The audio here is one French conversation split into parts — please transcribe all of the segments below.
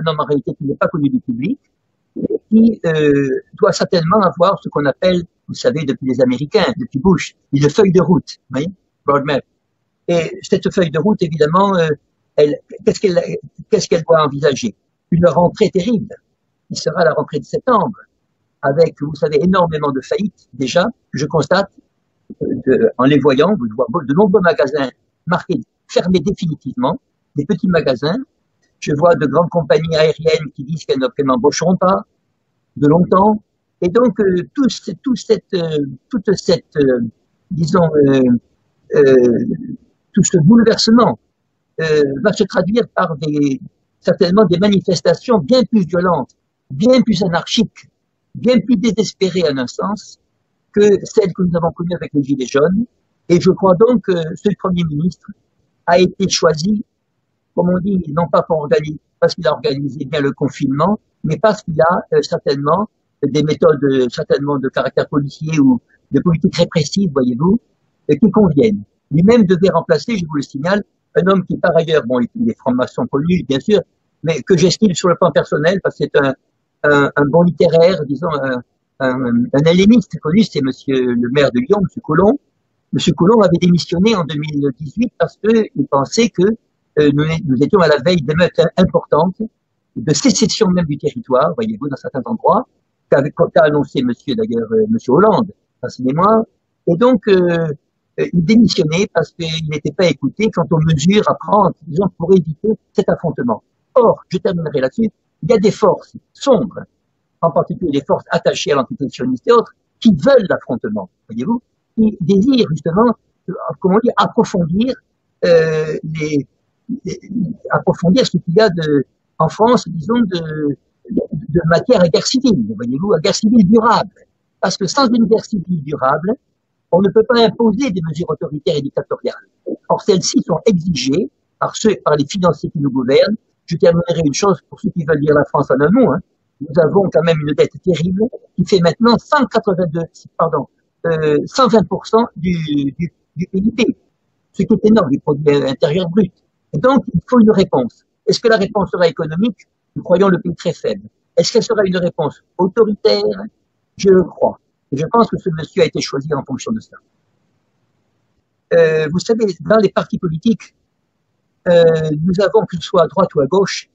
un homme en réalité qui n'est pas connu du public, et qui doit certainement avoir ce qu'on appelle, vous savez, depuis les Américains, depuis Bush, une feuille de route, vous voyez, roadmap. Et cette feuille de route, évidemment, qu'est-ce qu'elle doit envisager? Une rentrée terrible, qui sera la rentrée de septembre, avec, vous savez, énormément de faillites, déjà, je constate, en les voyant, vous voyez de nombreux magasins marqués, fermés définitivement, des petits magasins. Je vois de grandes compagnies aériennes qui disent qu'elles n'embaucheront pas de longtemps. Et donc, toute cette disons, tout ce bouleversement va se traduire par certainement des manifestations bien plus violentes, bien plus anarchiques, bien plus désespérées en un sens que celles que nous avons connues avec les Gilets jaunes. Et je crois donc que ce Premier ministre a été choisi, comme on dit, non pas parce qu'il a organisé bien le confinement, mais parce qu'il a certainement des méthodes certainement de caractère policier ou de politique répressive, voyez-vous, qui conviennent. Lui-même devait remplacer, je vous le signale, un homme qui par ailleurs, bon, il est franc-maçon connu, bien sûr, mais que j'estime sur le plan personnel, parce que c'est un bon littéraire, disons, un helléniste connu, c'est monsieur le maire de Lyon, monsieur Collomb. Monsieur Collomb avait démissionné en 2018 parce qu'il pensait que nous étions à la veille d'émeutes importantes, de sécession même du territoire, voyez-vous, dans certains endroits, qu'a annoncé monsieur Hollande, dans ses mémoires. Et donc, il démissionnait parce qu'il n'était pas écouté quant aux mesures à prendre, disons, pour éviter cet affrontement. Or, je terminerai là-dessus, il y a des forces sombres, en particulier des forces attachées à l'entité sioniste et autres, qui veulent l'affrontement, voyez-vous, qui désirent justement, comment dire, approfondir approfondir ce qu'il y a en France, disons, de matière à guerre civile, voyez-vous, à guerre civile durable. Parce que sans une guerre civile durable, on ne peut pas imposer des mesures autoritaires et dictatoriales. Or, celles-ci sont exigées par les financiers qui nous gouvernent. Je terminerai une chose pour ceux qui veulent lire la France en un mot. Hein. Nous avons quand même une dette terrible qui fait maintenant 120% du PIB, ce qui est énorme, du produit intérieur brut. Et donc, il faut une réponse. Est-ce que la réponse sera économique? Nous croyons le pays très faible. Est-ce qu'elle sera une réponse autoritaire? Je le crois. Et je pense que ce monsieur a été choisi en fonction de ça. Vous savez, dans les partis politiques, nous avons, que ce soit à droite ou à gauche,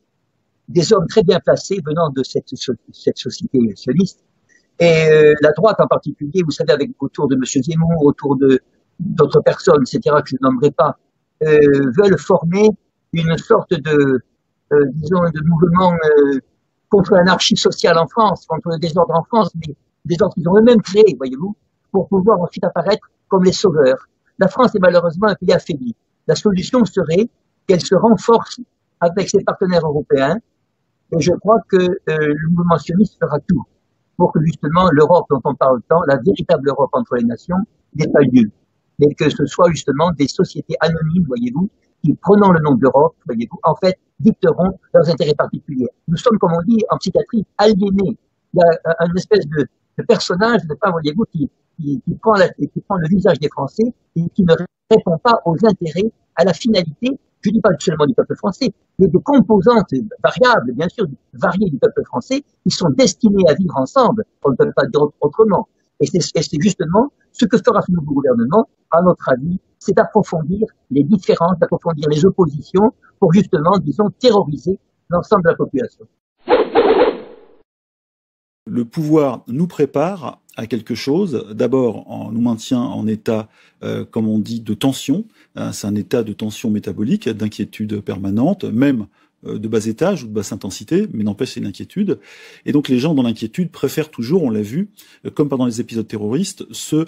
des hommes très bien placés venant de cette société sioniste. Et la droite en particulier, vous savez, autour de M. Zemmour, autour d'autres personnes, etc., que je ne nommerai pas, veulent former une sorte disons, de mouvement contre l'anarchie sociale en France, contre le désordre en France, mais des ordres qu'ils ont eux-mêmes créés, voyez-vous, pour pouvoir ensuite apparaître comme les sauveurs. La France est malheureusement un pays affaibli. La solution serait qu'elle se renforce avec ses partenaires européens, et je crois que le mouvement sioniste fera tout pour que justement l'Europe dont on parle tant, la véritable Europe entre les nations, n'ait pas lieu. Mais que ce soit justement des sociétés anonymes, voyez-vous, qui, prenant le nom d'Europe, voyez-vous, en fait, dicteront leurs intérêts particuliers. Nous sommes, comme on dit en psychiatrie, aliénés. Il y a une espèce de personnage, voyez-vous, qui prend le visage des Français et qui ne répond pas aux intérêts, à la finalité, je ne dis pas seulement du peuple français, mais des composantes variables, bien sûr, variées du peuple français, qui sont destinées à vivre ensemble. On ne peut pas dire autrement. Et c'est justement ce que fera ce nouveau gouvernement, à notre avis, c'est d'approfondir les différences, d'approfondir les oppositions pour justement, disons, terroriser l'ensemble de la population. Le pouvoir nous prépare à quelque chose. D'abord, on nous maintient en état, comme on dit, de tension. C'est un état de tension métabolique, d'inquiétude permanente, même de bas étage ou de basse intensité, mais n'empêche, c'est une inquiétude. Et donc les gens dans l'inquiétude préfèrent toujours, on l'a vu, comme pendant les épisodes terroristes, se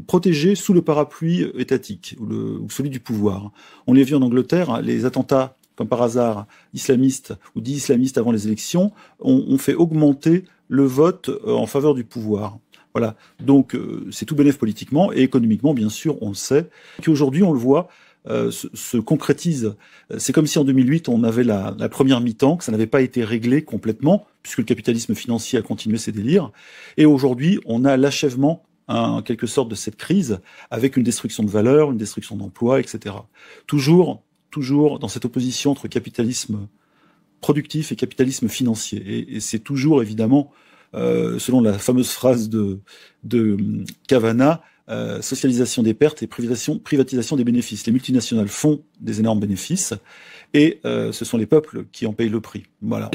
protéger sous le parapluie étatique ou celui du pouvoir. On l'a vu en Angleterre, les attentats, comme par hasard, islamistes ou dits islamistes avant les élections, ont fait augmenter le vote en faveur du pouvoir. Voilà. Donc c'est tout bénef politiquement et économiquement, bien sûr, on le sait. Qu'aujourd'hui, on le voit, se concrétise. C'est comme si en 2008, on avait la première mi-temps, que ça n'avait pas été réglé complètement, puisque le capitalisme financier a continué ses délires. Et aujourd'hui, on a l'achèvement, en quelque sorte, de cette crise, avec une destruction de valeurs, une destruction d'emplois, etc. Toujours dans cette opposition entre capitalisme productif et capitalisme financier. Et c'est toujours évidemment, selon la fameuse phrase de Cavana, socialisation des pertes et privatisation des bénéfices. Les multinationales font des énormes bénéfices et ce sont les peuples qui en payent le prix. Voilà.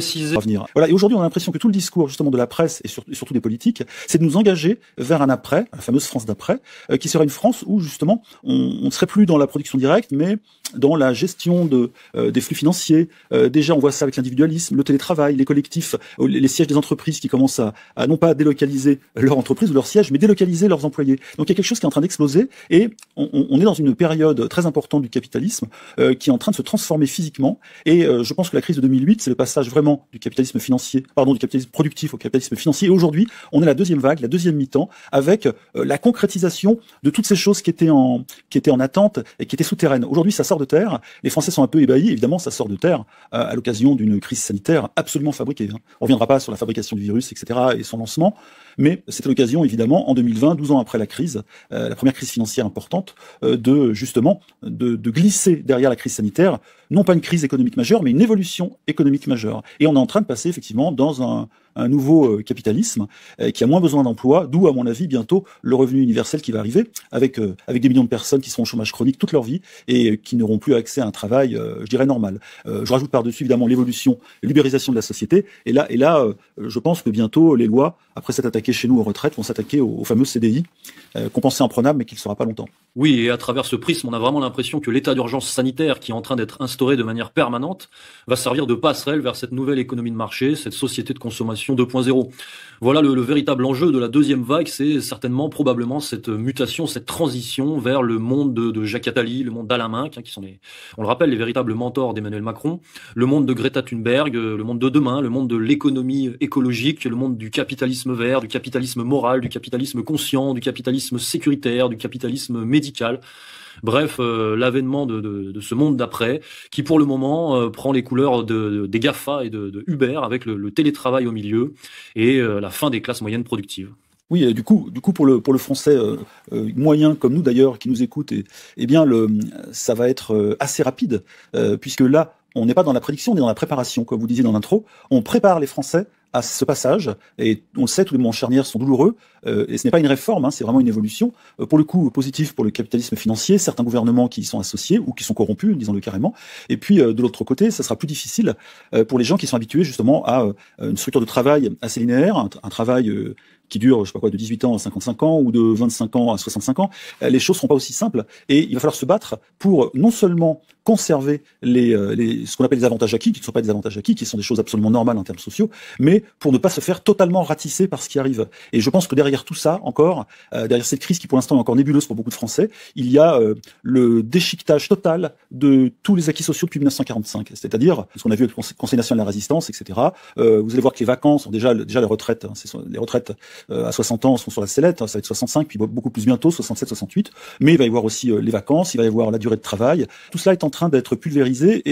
Voilà. Et aujourd'hui, on a l'impression que tout le discours justement de la presse et surtout des politiques, c'est de nous engager vers un après, la fameuse France d'après, qui serait une France où justement on ne serait plus dans la production directe, mais dans la gestion des flux financiers. Déjà, on voit ça avec l'individualisme, le télétravail, les collectifs, les sièges des entreprises qui commencent à non pas délocaliser leur entreprise ou leur siège, mais délocaliser leurs employés. Donc il y a quelque chose qui est en train d'exploser et on est dans une période très importante du capitalisme qui est en train de se transformer physiquement. Et je pense que la crise de 2008, c'est le passage vraiment du capitalisme financier, du capitalisme productif au capitalisme financier. Et aujourd'hui, on est à la deuxième vague, la deuxième mi-temps, avec la concrétisation de toutes ces choses qui étaient en attente et qui étaient souterraines. Aujourd'hui, ça sort de terre. Les Français sont un peu ébahis. Évidemment, ça sort de terre à l'occasion d'une crise sanitaire absolument fabriquée. On reviendra pas sur la fabrication du virus, etc. et son lancement. Mais c'était l'occasion, évidemment, en 2020, 12 ans après la crise, la première crise financière importante, de glisser derrière la crise sanitaire, non pas une crise économique majeure, mais une évolution économique majeure. Et on est en train de passer, effectivement, dans un nouveau capitalisme qui a moins besoin d'emploi, d'où, à mon avis, bientôt, le revenu universel qui va arriver, avec des millions de personnes qui seront au chômage chronique toute leur vie et qui n'auront plus accès à un travail, je dirais, normal. Je rajoute par-dessus, évidemment, l'évolution, l'ubérisation de la société. Et là, je pense que bientôt, les lois, après s'être attaquées chez nous aux retraites, vont s'attaquer au fameux CDI, qu'on pensait imprenable, mais qui ne le sera pas longtemps. Oui, et à travers ce prisme, on a vraiment l'impression que l'état d'urgence sanitaire qui est en train d'être instauré de manière permanente va servir de passerelle vers cette nouvelle économie de marché, cette société de consommation 2.0. Voilà le véritable enjeu de la deuxième vague, c'est certainement, probablement, cette mutation, cette transition vers le monde de Jacques Attali, le monde d'Alain Minc, qui sont on le rappelle, les véritables mentors d'Emmanuel Macron, le monde de Greta Thunberg, le monde de demain, le monde de l'économie écologique, le monde du capitalisme vert, du capitalisme moral, du capitalisme conscient, du capitalisme sécuritaire, du capitalisme médical. Bref, l'avènement de ce monde d'après, qui pour le moment prend les couleurs des GAFA et de Uber, avec le télétravail au milieu et la fin des classes moyennes productives. Oui, et du coup, pour le français moyen comme nous d'ailleurs, qui nous écoute, ça va être assez rapide, puisque là, on n'est pas dans la prédiction, on est dans la préparation, comme vous disiez dans l'intro. On prépare les Français à ce passage, et on le sait, tous les moments charnières sont douloureux, et ce n'est pas une réforme, c'est vraiment une évolution, pour le coup positif pour le capitalisme financier, certains gouvernements qui y sont associés, ou qui sont corrompus, disons-le carrément, et puis de l'autre côté, ça sera plus difficile pour les gens qui sont habitués justement à une structure de travail assez linéaire, un travail qui dure, je sais pas quoi, de 18 ans à 55 ans, ou de 25 ans à 65 ans, les choses seront pas aussi simples, et il va falloir se battre pour non seulement conserver ce qu'on appelle les avantages acquis, qui ne sont pas des avantages acquis, qui sont des choses absolument normales en termes sociaux, mais pour ne pas se faire totalement ratisser par ce qui arrive. Et je pense que derrière tout ça, encore, derrière cette crise qui pour l'instant est encore nébuleuse pour beaucoup de Français, il y a le déchiquetage total de tous les acquis sociaux depuis 1945, c'est-à-dire ce qu'on a vu avec le Conseil national de la résistance, etc. Vous allez voir que les vacances sont déjà les retraites, les retraites à 60 ans sont sur la sellette, ça va être 65, puis beaucoup plus bientôt, 67, 68, mais il va y avoir aussi les vacances, il va y avoir la durée de travail, tout cela est en train d'être pulvérisé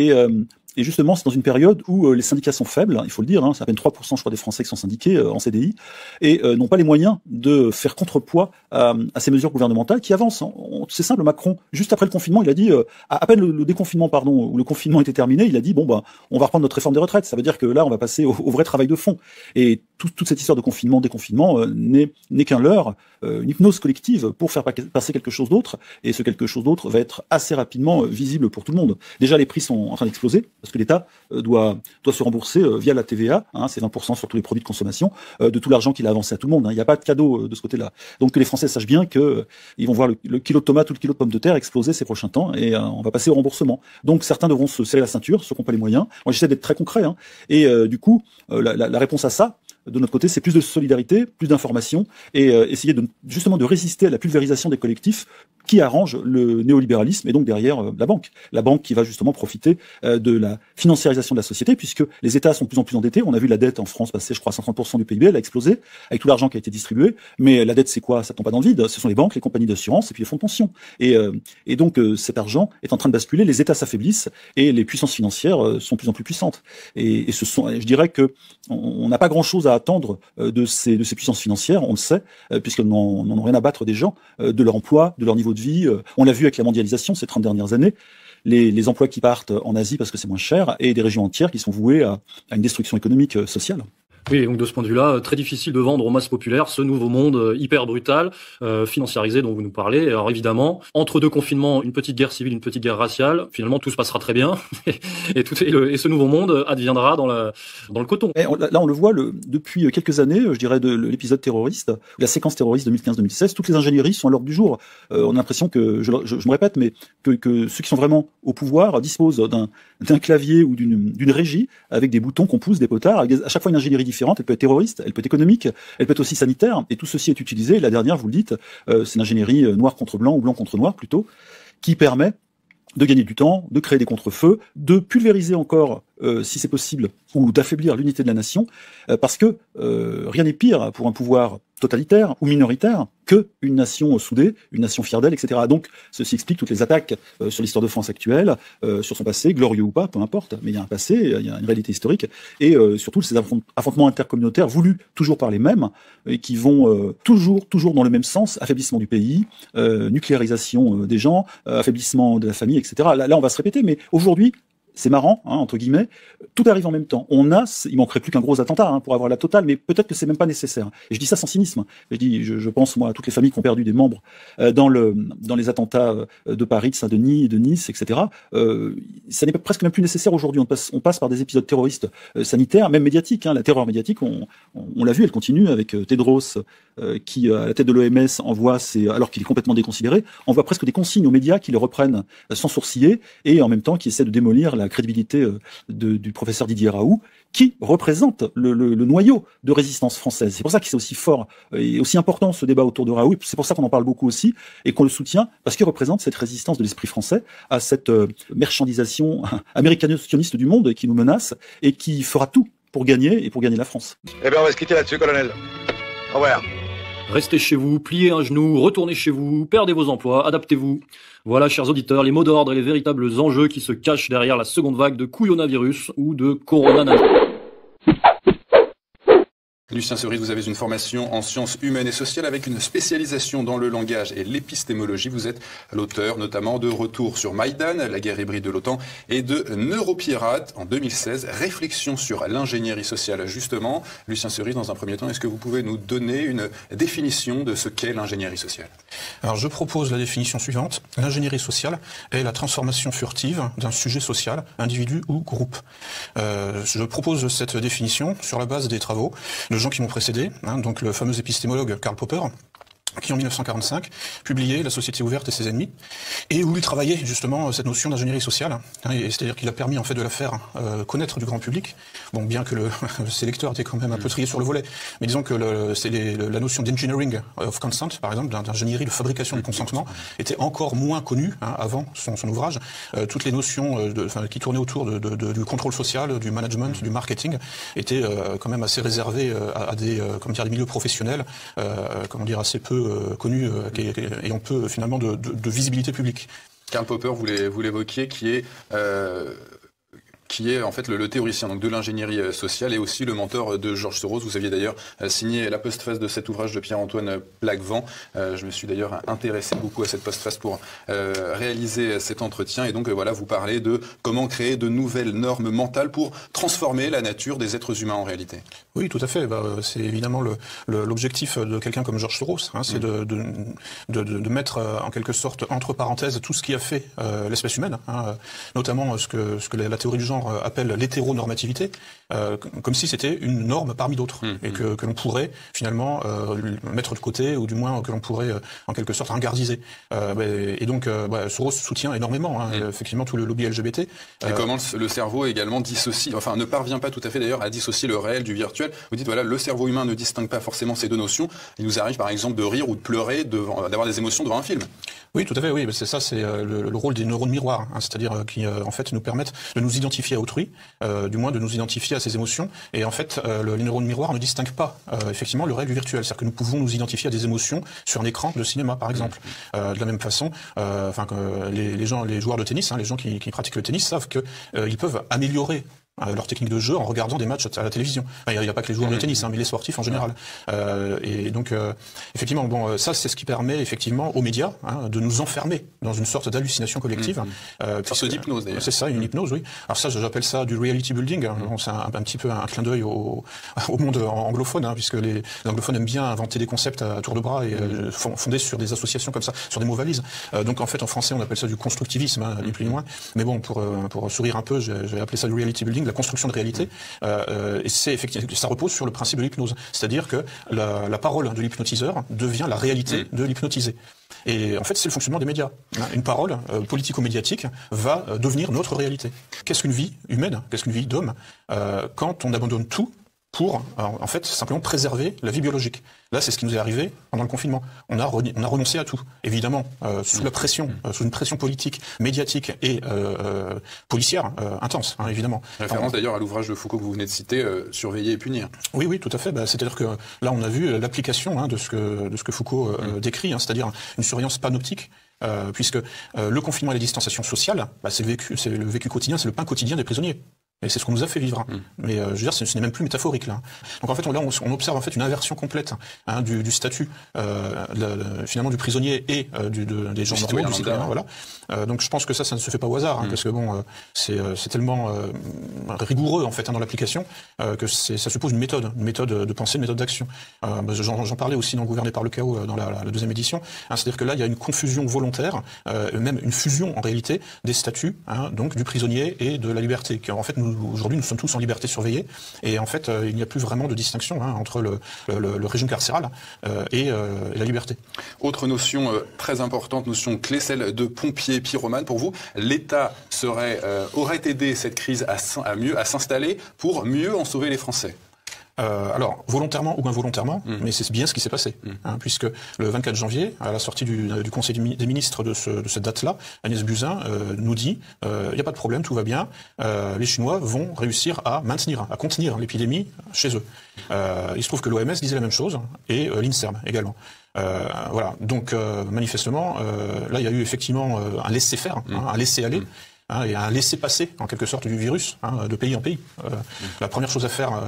et justement, c'est dans une période où les syndicats sont faibles, il faut le dire, c'est à peine 3%, je crois, des Français qui sont syndiqués en CDI, et n'ont pas les moyens de faire contrepoids à ces mesures gouvernementales qui avancent. C'est simple, Macron, juste après le confinement, il a dit, à peine le déconfinement, ou le confinement était terminé, il a dit, on va reprendre notre réforme des retraites. Ça veut dire que là, on va passer au vrai travail de fond. Et toute cette histoire de confinement, déconfinement, n'est qu'un leurre, une hypnose collective pour faire passer quelque chose d'autre, et ce quelque chose d'autre va être assez rapidement visible pour tout le monde. Déjà, les prix sont en train d'exploser, parce que l'État doit se rembourser via la TVA, c'est 20% sur tous les produits de consommation, de tout l'argent qu'il a avancé à tout le monde. Il n'y a pas de cadeau de ce côté-là. Donc que les Français sachent bien que ils vont voir le kilo de tomates ou le kilo de pommes de terre exploser ces prochains temps, et on va passer au remboursement. Donc certains devront se serrer la ceinture, ceux qui n'ont pas les moyens. Moi, j'essaie d'être très concret, et du coup, la réponse à ça, de notre côté, c'est plus de solidarité, plus d'information, et essayer justement de résister à la pulvérisation des collectifs qui arrange le néolibéralisme et donc derrière la banque qui va justement profiter de la financiarisation de la société, puisque les États sont de plus en plus endettés. On a vu la dette en France passer, je crois, à 130% du PIB, elle a explosé avec tout l'argent qui a été distribué. Mais la dette, c'est quoi? Ça tombe pas dans le vide. Ce sont les banques, les compagnies d'assurance et puis les fonds de pension. Et donc cet argent est en train de basculer. Les États s'affaiblissent et les puissances financières sont de plus en plus puissantes. Et je dirais que on n'a pas grand-chose à attendre de ces puissances financières. On le sait, puisqu'elles n'ont rien à battre des gens, de leur emploi, de leur niveau de vie. On l'a vu avec la mondialisation ces 30 dernières années. Les emplois qui partent en Asie parce que c'est moins cher, et des régions entières qui sont vouées à une destruction économique, sociale. Oui, donc de ce point de vue-là, très difficile de vendre aux masses populaires ce nouveau monde hyper brutal, financiarisé dont vous nous parlez. Alors évidemment, entre deux confinements, une petite guerre civile, une petite guerre raciale, finalement tout se passera très bien et ce nouveau monde adviendra dans le coton. Et là, on le voit depuis quelques années, je dirais de l'épisode terroriste, la séquence terroriste 2015-2016, toutes les ingénieries sont à l'ordre du jour. On a l'impression que, je me répète, mais que ceux qui sont vraiment au pouvoir disposent d'un clavier ou d'une régie avec des boutons qu'on pousse, des potards, avec à chaque fois une ingénierie différente. Elle peut être terroriste, elle peut être économique, elle peut être aussi sanitaire, et tout ceci est utilisé. La dernière, vous le dites, c'est l'ingénierie noir contre blanc ou blanc contre noir plutôt, qui permet de gagner du temps, de créer des contre-feux, de pulvériser encore, si c'est possible, ou d'affaiblir l'unité de la nation, parce que rien n'est pire pour un pouvoir totalitaire ou minoritaire que une nation soudée, une nation fière d'elle, etc. Donc, ceci explique toutes les attaques sur l'histoire de France actuelle, sur son passé, glorieux ou pas, peu importe, mais il y a un passé, il y a une réalité historique, et surtout ces affrontements intercommunautaires voulus toujours par les mêmes, et qui vont toujours dans le même sens, affaiblissement du pays, nucléarisation des gens, affaiblissement de la famille, etc. Là, on va se répéter, mais aujourd'hui, c'est marrant, hein, entre guillemets, tout arrive en même temps. Il manquerait plus qu'un gros attentat pour avoir la totale, mais peut-être que c'est même pas nécessaire. Et je dis ça sans cynisme. Je pense, moi, à toutes les familles qui ont perdu des membres dans les attentats de Paris, de Saint-Denis, de Nice, etc. Ça n'est presque même plus nécessaire aujourd'hui. On passe par des épisodes terroristes sanitaires, même médiatiques. La terreur médiatique, on l'a vu, elle continue avec Tedros, qui, à la tête de l'OMS, envoie, alors qu'il est complètement déconsidéré, envoie presque des consignes aux médias qui le reprennent sans sourciller, et en même temps qui essaie de démolir la crédibilité du professeur Didier Raoult, qui représente le noyau de résistance française. C'est pour ça que c'est aussi fort et aussi important ce débat autour de Raoult. C'est pour ça qu'on en parle beaucoup aussi et qu'on le soutient, parce qu'il représente cette résistance de l'esprit français à cette marchandisation américano-sioniste du monde qui nous menace et qui fera tout pour gagner la France. Eh bien, on va se quitter là-dessus, colonel. Au revoir. Restez chez vous, pliez un genou, retournez chez vous, perdez vos emplois, adaptez-vous. Voilà, chers auditeurs, les mots d'ordre et les véritables enjeux qui se cachent derrière la seconde vague de couillonavirus ou de coronavirus. Lucien Cerise, vous avez une formation en sciences humaines et sociales avec une spécialisation dans le langage et l'épistémologie. Vous êtes l'auteur notamment de Retour sur Maïdan, la guerre hybride de l'OTAN, et de Neuropirate en 2016, réflexion sur l'ingénierie sociale justement. Lucien Cerise, dans un premier temps, est-ce que vous pouvez nous donner une définition de ce qu'est l'ingénierie sociale? Alors je propose la définition suivante. L'ingénierie sociale est la transformation furtive d'un sujet social, individu ou groupe. Je propose cette définition sur la base des travaux de gens qui m'ont précédé, donc le fameux épistémologue Karl Popper, qui en 1945 publiait La société ouverte et ses ennemis, et où il travaillait justement cette notion d'ingénierie sociale, c'est-à-dire qu'il a permis en fait de la faire connaître du grand public, bon bien que ses lecteurs étaient quand même un peu triés sur le volet, mais disons que la notion d'engineering of consent, par exemple, d'ingénierie de fabrication du consentement, était encore moins connue avant son ouvrage. Toutes les notions qui tournaient autour du contrôle social, du management, du marketing, étaient quand même assez réservées à des milieux professionnels, assez peu connus, ayant peu finalement de visibilité publique. Karl Popper, vous l'évoquiez, qui est en fait le théoricien donc de l'ingénierie sociale et aussi le mentor de George Soros. Vous aviez d'ailleurs signé la postface de cet ouvrage de Pierre-Antoine Plaquevent. Je me suis d'ailleurs intéressé beaucoup à cette postface pour réaliser cet entretien. Et donc voilà, vous parlez de comment créer de nouvelles normes mentales pour transformer la nature des êtres humains en réalité. Oui, tout à fait. C'est évidemment l'objectif de quelqu'un comme George Soros, c'est de mettre en quelque sorte entre parenthèses tout ce qui a fait l'espèce humaine, notamment ce que la théorie du genre appelle l'hétéronormativité, comme si c'était une norme parmi d'autres, et que l'on pourrait finalement mettre de côté, ou du moins que l'on pourrait en quelque sorte ringardiser. Et donc Soros soutient énormément effectivement tout le lobby LGBT. Et comment le cerveau également dissocie, ne parvient pas tout à fait d'ailleurs à dissocier le réel du virtuel. Vous dites voilà, le cerveau humain ne distingue pas forcément ces deux notions. Il nous arrive par exemple de rire ou de pleurer, d'avoir des émotions devant un film. Oui, tout à fait, oui, c'est ça, c'est le rôle des neurones miroirs, c'est-à-dire qui en fait nous permettent de nous identifier à autrui, du moins de nous identifier à ses émotions, et en fait les neurones miroirs ne distinguent pas effectivement le réel du virtuel, c'est-à-dire que nous pouvons nous identifier à des émotions sur un écran de cinéma par exemple. De la même façon, les joueurs de tennis, les gens qui pratiquent le tennis savent que ils peuvent améliorer leur technique de jeu en regardant des matchs à la télévision. Il n'y a pas que les joueurs de tennis, mais les sportifs en général. Et donc, effectivement, bon, ça, c'est ce qui permet effectivement aux médias de nous enfermer dans une sorte d'hallucination collective. Sorte d'hypnose, d'ailleurs. C'est ça, une hypnose, oui. Alors ça, j'appelle ça du reality building. Bon, c'est un petit peu un clin d'œil au monde anglophone, puisque les anglophones aiment bien inventer des concepts à tour de bras et fondés sur des associations comme ça, sur des mots valises. Donc en fait, en français, on appelle ça du constructivisme, ni plus ni moins. Mais bon, pour sourire un peu, j'ai appelé ça du reality building, la construction de réalité. Et c'est effectivement, ça repose sur le principe de l'hypnose, c'est-à-dire que la parole de l'hypnotiseur devient la réalité de l'hypnotisé. Et en fait, c'est le fonctionnement des médias. Une parole politico-médiatique va devenir notre réalité. Qu'est-ce qu'une vie humaine? Qu'est-ce qu'une vie d'homme quand on abandonne tout pour, en fait, simplement préserver la vie biologique. Là, c'est ce qui nous est arrivé pendant le confinement. On a renoncé à tout. Évidemment, sous la pression, sous une pression politique, médiatique et policière intense, évidemment. Référence d'ailleurs à l'ouvrage de Foucault que vous venez de citer, Surveiller et punir. Oui, oui, tout à fait. C'est-à-dire que là, on a vu l'application de ce que Foucault décrit, c'est-à-dire une surveillance panoptique. Puisque le confinement et la distanciation sociale, c'est le vécu quotidien, c'est le pain quotidien des prisonniers. Et c'est ce qu'on nous a fait vivre. Mais je veux dire, ce n'est même plus métaphorique là. Donc en fait, on observe en fait une inversion complète du statut finalement du prisonnier et des gens normaux, du citoyen. Voilà. Donc je pense que ça ne se fait pas au hasard, parce que bon, c'est tellement rigoureux en fait dans l'application que ça suppose une méthode de pensée, une méthode d'action. J'en parlais aussi dans Gouverner par le chaos dans la deuxième édition. C'est-à-dire que là, il y a une confusion volontaire, même une fusion en réalité des statuts, donc du prisonnier et de la liberté. En fait, aujourd'hui, nous sommes tous en liberté surveillée, et en fait, il n'y a plus vraiment de distinction entre le régime carcéral et la liberté. Autre notion très importante, notion clé, celle de pompier pyromane. Pour vous, l'État aurait aidé cette crise à s'installer pour mieux en sauver les Français? Alors, volontairement ou involontairement, mais c'est bien ce qui s'est passé, puisque le 24 janvier, à la sortie du Conseil des ministres de cette date-là, Agnès Buzyn nous dit il n'y a pas de problème, tout va bien, les Chinois vont réussir à contenir l'épidémie chez eux. Il se trouve que l'OMS disait la même chose, et l'INSERM également. Voilà, donc manifestement, là il y a eu effectivement un laisser-faire, un laisser-aller, et un laisser-passer, en quelque sorte, du virus, de pays en pays. La première chose à faire,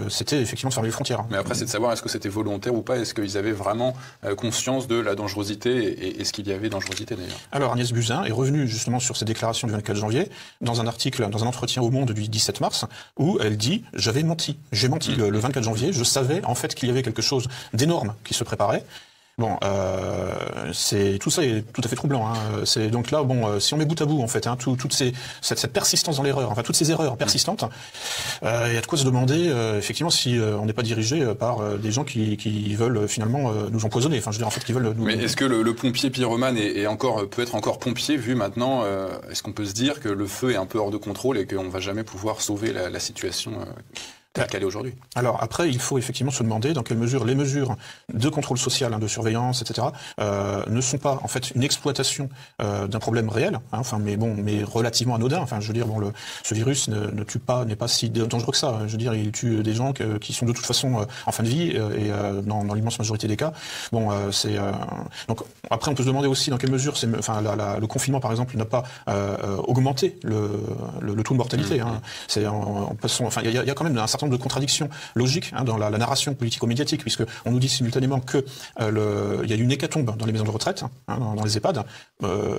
c'était effectivement de fermer les frontières. Mais après, c'est de savoir est-ce que c'était volontaire ou pas, est-ce qu'ils avaient vraiment conscience de la dangerosité, et est-ce qu'il y avait dangerosité d'ailleurs? Alors, Agnès Buzyn est revenue justement sur ces déclarations du 24 janvier, dans un article, dans un entretien au Monde du 17 mars, où elle dit « J'avais menti. J'ai menti le 24 janvier. Je savais en fait qu'il y avait quelque chose d'énorme qui se préparait. » Bon, tout ça est tout à fait troublant. C'est donc là, bon, si on met bout à bout en fait, cette persistance dans l'erreur, enfin toutes ces erreurs persistantes, il y a de quoi se demander effectivement si on n'est pas dirigé par des gens qui veulent finalement nous empoisonner. Enfin, je veux dire en fait, qui veulent nous. Mais est-ce que le pompier pyromane peut être encore pompier vu maintenant? Est-ce qu'on peut se dire que le feu est un peu hors de contrôle et qu'on va jamais pouvoir sauver la situation? Qu'elle est aujourd'hui. Alors après, il faut effectivement se demander dans quelle mesure les mesures de contrôle social, de surveillance, etc., ne sont pas en fait une exploitation d'un problème réel, mais relativement anodin. Enfin, je veux dire, bon, ce virus ne tue pas, n'est pas si dangereux que ça. Je veux dire, il tue des gens qui sont de toute façon en fin de vie et dans l'immense majorité des cas. Bon, donc après, on peut se demander aussi dans quelle mesure, le confinement par exemple n'a pas augmenté le taux de mortalité. Il y a quand même un certain nombre de contradictions logiques dans la narration politico-médiatique, puisque on nous dit simultanément que il y a une hécatombe dans les maisons de retraite, dans les EHPAD,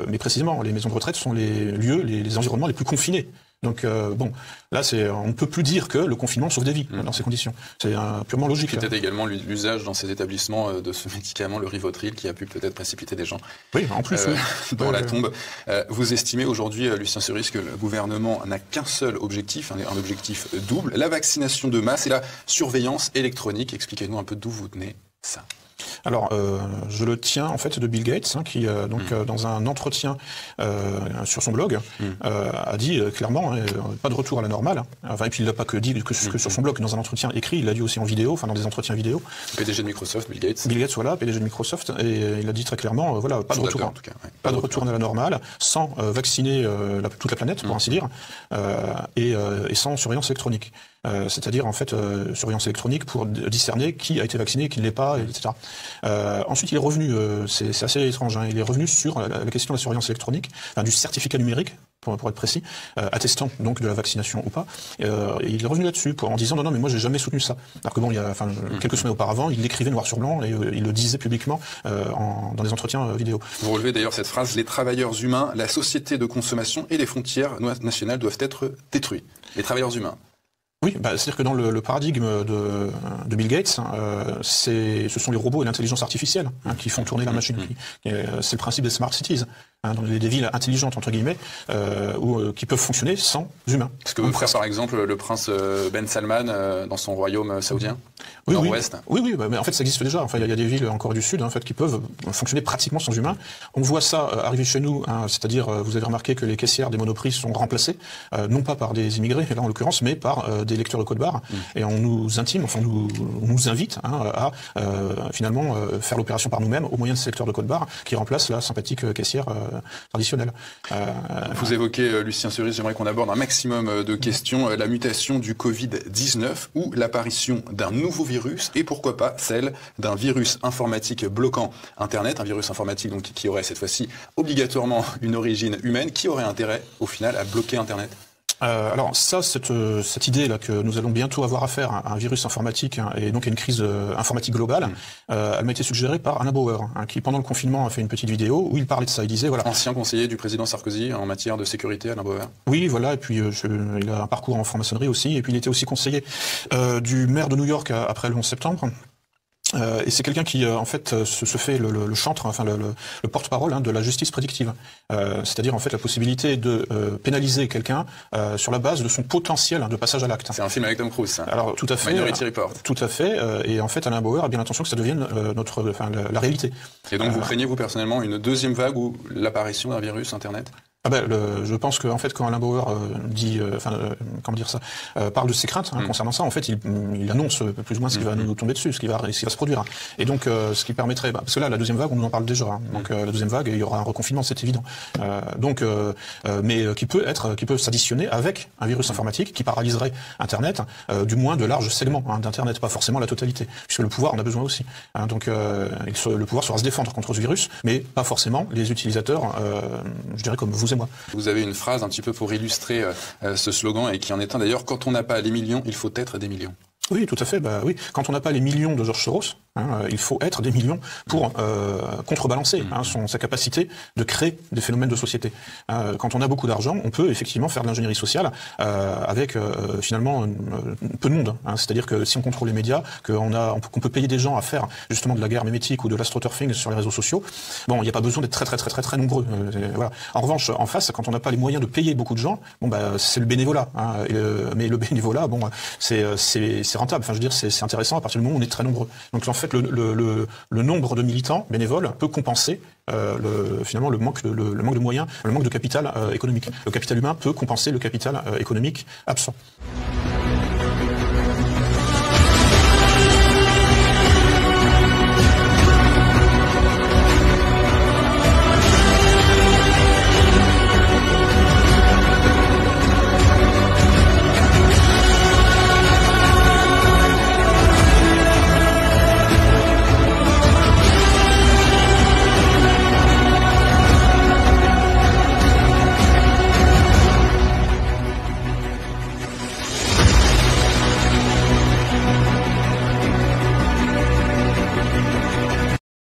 mais précisément les maisons de retraite sont les lieux, les environnements les plus confinés. Donc bon, là on ne peut plus dire que le confinement sauve des vies dans ces conditions. C'est purement logique. Peut-être également l'usage dans ces établissements de ce médicament, le Rivotril, qui a pu peut-être précipiter des gens. Oui, en plus dans la tombe. Vous estimez aujourd'hui, Lucien Cerise, que le gouvernement n'a qu'un seul objectif, un objectif double, la vaccination de masse et la surveillance électronique. Expliquez-nous un peu d'où vous tenez ça. Alors, je le tiens en fait de Bill Gates, qui dans un entretien sur son blog a dit clairement pas de retour à la normale. Enfin, et puis il l'a pas que dit que sur son blog, dans un entretien écrit, il l'a dit aussi en vidéo, enfin dans des entretiens vidéo. PDG de Microsoft, Bill Gates. Bill Gates, voilà, PDG de Microsoft, et il a dit très clairement, voilà, pas de retour, en tout cas, pas de retour à la normale, sans vacciner toute la planète, pour ainsi dire, et sans surveillance électronique. C'est-à-dire en fait surveillance électronique pour discerner qui a été vacciné, qui ne l'est pas, etc. Ensuite, il est revenu, c'est assez étrange, il est revenu sur la question de la surveillance électronique, du certificat numérique pour être précis, attestant donc de la vaccination ou pas. Et il est revenu là-dessus en disant non, mais moi j'ai jamais soutenu ça. Alors que bon, il y a quelques semaines auparavant, il l'écrivait noir sur blanc et il le disait publiquement dans des entretiens vidéo. Vous relevez d'ailleurs cette phrase: les travailleurs humains, la société de consommation et les frontières nationales doivent être détruits. Les travailleurs humains. Oui, c'est-à-dire que dans le paradigme de Bill Gates, ce sont les robots et l'intelligence artificielle qui font tourner la machine. C'est le principe des smart cities, dans des villes intelligentes entre guillemets, qui peuvent fonctionner sans humains. Ce que veut faire par exemple le prince Ben Salman dans son royaume saoudien, nord-ouest. Oui, mais en fait ça existe déjà. Enfin, il y a des villes en Corée du Sud en fait qui peuvent fonctionner pratiquement sans humains. On voit ça arriver chez nous, c'est-à-dire vous avez remarqué que les caissières des Monoprix sont remplacées, non pas par des immigrés là en l'occurrence, mais par des lecteurs de code barre, et on nous intime, on nous invite à finalement faire l'opération par nous-mêmes au moyen de ces lecteurs de code barre qui remplacent la sympathique caissière traditionnelle. Vous évoquez, Lucien Cerise, j'aimerais qu'on aborde un maximum de questions, la mutation du Covid-19 ou l'apparition d'un nouveau virus, et pourquoi pas celle d'un virus informatique bloquant Internet, un virus informatique donc qui aurait cette fois-ci obligatoirement une origine humaine. Qui aurait intérêt au final à bloquer Internet ? Alors ça, cette idée là que nous allons bientôt avoir affaire à un virus informatique et donc à une crise informatique globale, elle m'a été suggérée par Alain Bauer, qui pendant le confinement a fait une petite vidéo où il parlait de ça. Il disait voilà. Ancien conseiller du président Sarkozy en matière de sécurité, Alain Bauer. Oui, voilà. Et puis il a un parcours en franc-maçonnerie aussi. Et puis il était aussi conseiller du maire de New York après le 11 septembre. Et c'est quelqu'un qui en fait se fait le chantre, enfin le porte-parole de la justice prédictive, c'est-à-dire en fait la possibilité de pénaliser quelqu'un sur la base de son potentiel de passage à l'acte. C'est un film avec Tom Cruise. Alors tout à fait. Minority Report. Tout à fait. Et en fait Alain Bauer a bien l'intention que ça devienne la réalité. Et donc vous craignez vous personnellement une deuxième vague ou l'apparition d'un virus Internet ? Je pense que en fait quand Alain Bauer parle de ses craintes concernant ça, en fait il annonce plus ou moins ce qui va nous tomber dessus, ce qui va se produire. Et donc ce qui permettrait, parce que là la deuxième vague on nous en parle déjà, donc la deuxième vague il y aura un reconfinement, c'est évident. Mais qui peut s'additionner avec un virus informatique qui paralyserait Internet, du moins de larges segments d'Internet, pas forcément la totalité, puisque le pouvoir en a besoin aussi. Le pouvoir saura se défendre contre ce virus, mais pas forcément les utilisateurs, je dirais comme vous et moi. Vous avez une phrase un petit peu pour illustrer ce slogan, et qui en est un d'ailleurs: quand on n'a pas les millions, il faut être des millions. Oui, tout à fait. Oui, quand on n'a pas les millions de George Soros, il faut être des millions pour contrebalancer sa capacité de créer des phénomènes de société. Quand on a beaucoup d'argent, on peut effectivement faire de l'ingénierie sociale avec finalement peu de monde. C'est-à-dire que si on contrôle les médias, qu'on peut payer des gens à faire justement de la guerre mémétique ou de l'astroturfing sur les réseaux sociaux, il n'y a pas besoin d'être très nombreux. Voilà. En revanche, en face, quand on n'a pas les moyens de payer beaucoup de gens, c'est le bénévolat. Mais le bénévolat, c'est rentable. Enfin, je veux dire, c'est intéressant à partir du moment où on est très nombreux. Donc en fait, le nombre de militants bénévoles peut compenser finalement le manque de moyens, le manque de capital économique. Le capital humain peut compenser le capital économique absent.